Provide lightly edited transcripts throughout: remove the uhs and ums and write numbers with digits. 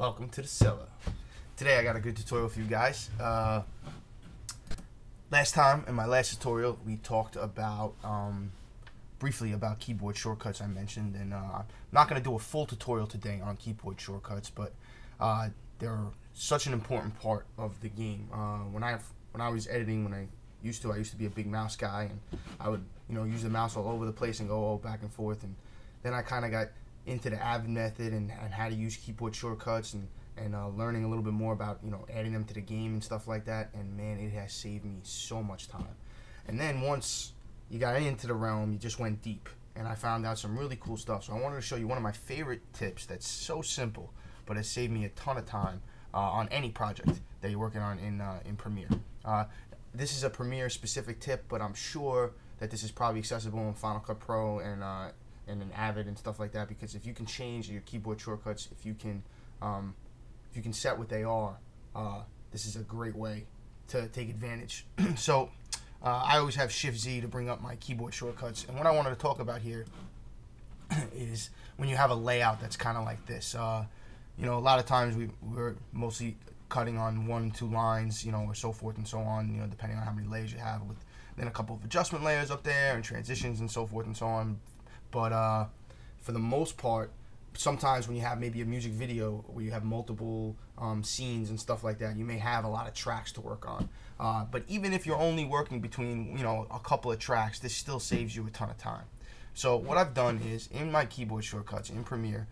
Welcome to the cellar. Today I got a good tutorial for you guys. Last time, in my last tutorial, we talked about briefly about keyboard shortcuts I mentioned, and I'm not going to do a full tutorial today on keyboard shortcuts, but they're such an important part of the game. When I was editing, I used to be a big mouse guy, and I would use the mouse all over the place and go all back and forth, and then I kind of got into the Avid method and how to use keyboard shortcuts and learning a little bit more about adding them to the game and stuff like that, and man, it has saved me so much time. And then once you got into the realm, you just went deep, and I found out some really cool stuff. So I wanted to show you one of my favorite tips that's so simple but has saved me a ton of time on any project that you're working on in Premiere. This is a Premiere specific tip, but I'm sure that this is probably accessible in Final Cut Pro and an Avid and stuff like that, because if you can change your keyboard shortcuts, if you can set what they are, this is a great way to take advantage. So I always have Shift Z to bring up my keyboard shortcuts, and what I wanted to talk about here is when you have a layout that's kind of like this. A lot of times we're mostly cutting on 1 2 lines, or so forth and so on, depending on how many layers you have, with then a couple of adjustment layers up there and transitions and so forth and so on. But for the most part, sometimes when you have maybe a music video where you have multiple scenes and stuff like that, you may have a lot of tracks to work on. But even if you're only working between a couple of tracks, this still saves you a ton of time. So what I've done is, in my keyboard shortcuts in Premiere,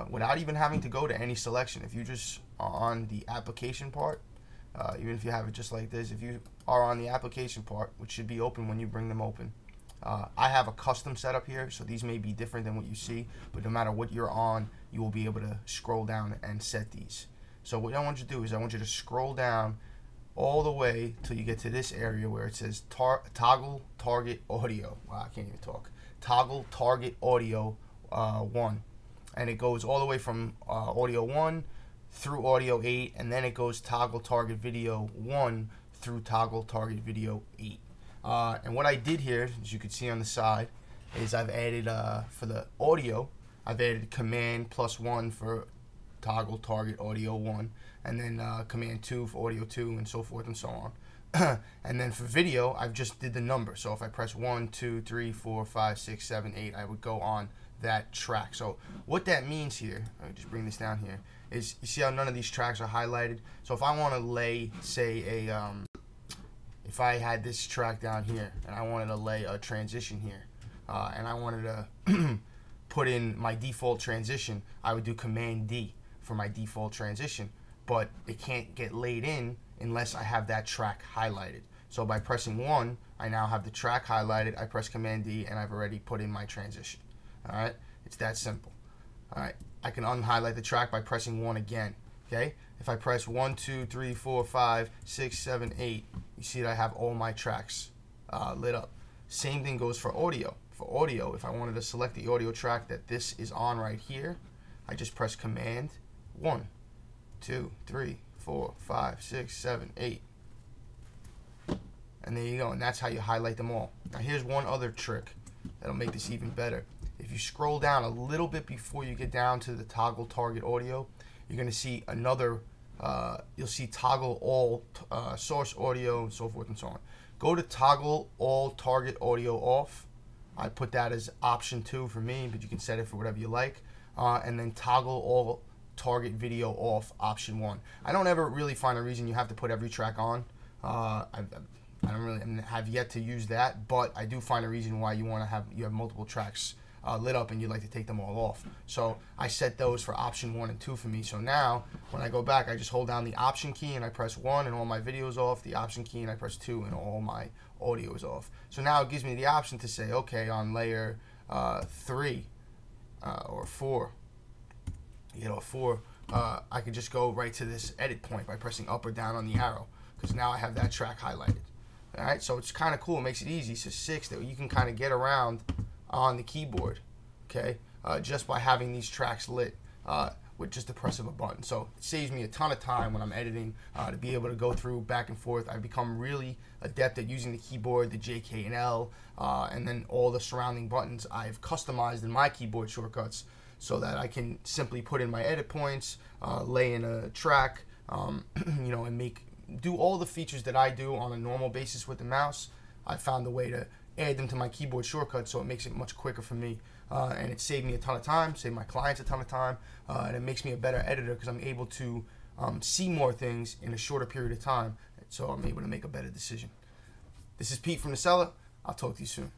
without even having to go to any selection, if you just are on the application part, even if you have it just like this, if you are on the application part, which should be open when you bring them open, I have a custom setup here, so these may be different than what you see, but no matter what you're on, you will be able to scroll down and set these. So what I want you to do is I want you to scroll down all the way till you get to this area where it says toggle target audio. Wow, I can't even talk. Toggle target audio 1, and it goes all the way from audio 1 through audio 8, and then it goes toggle target video 1 through toggle target video 8. And what I did here, as you can see on the side, is I've added, for the audio, I've added command +1 for toggle target audio 1, and then command 2 for audio 2, and so forth and so on. And then for video, I've just did the number. So if I press 1, 2, 3, 4, 5, 6, 7, 8, I would go on that track. So what that means here, let me just bring this down here, is you see how none of these tracks are highlighted? So if I want to lay, say, if I had this track down here and I wanted to lay a transition here, and I wanted to put in my default transition, I would do command D for my default transition, but it can't get laid in unless I have that track highlighted. So by pressing 1, I now have the track highlighted, I press command D, and I've already put in my transition. Alright, it's that simple. Alright, I can unhighlight the track by pressing 1 again. Okay, if I press 1, 2, 3, 4, 5, 6, 7, 8, you see that I have all my tracks lit up. Same thing goes for audio. For audio, if I wanted to select the audio track that this is on right here, I just press command 1, 2, 3, 4, 5, 6, 7, 8. And there you go, and that's how you highlight them all. Now here's one other trick that'll make this even better. If you scroll down a little bit before you get down to the toggle target audio, you're going to see another, you'll see toggle all source audio and so forth and so on. Go to toggle all target audio off. I put that as option 2 for me, but you can set it for whatever you like. And then toggle all target video off, option 1. I don't ever really find a reason you have to put every track on. I don't really have yet to use that, but I do find a reason why you have multiple tracks lit up and you'd like to take them all off. So I set those for option 1 and 2 for me. So now when I go back, I just hold down the option key and I press 1 and all my videos off, the option key and I press 2 and all my audio is off. So now it gives me the option to say, okay, on layer 3 or 4, 4, I could just go right to this edit point by pressing up or down on the arrow, because now I have that track highlighted. Alright, so it's kind of cool, it makes it easy. So 6, that you can kind of get around on the keyboard, okay, just by having these tracks lit with just the press of a button. So it saves me a ton of time when I'm editing to be able to go through back and forth. I've become really adept at using the keyboard, the J, K, and L, and then all the surrounding buttons I've customized in my keyboard shortcuts so that I can simply put in my edit points, lay in a track, and do all the features that I do on a normal basis with the mouse. I found a way to add them to my keyboard shortcut, so it makes it much quicker for me, and it saved me a ton of time, saved my clients a ton of time, and it makes me a better editor because I'm able to see more things in a shorter period of time, so I'm able to make a better decision. This is Pete from The Cellar. I'll talk to you soon.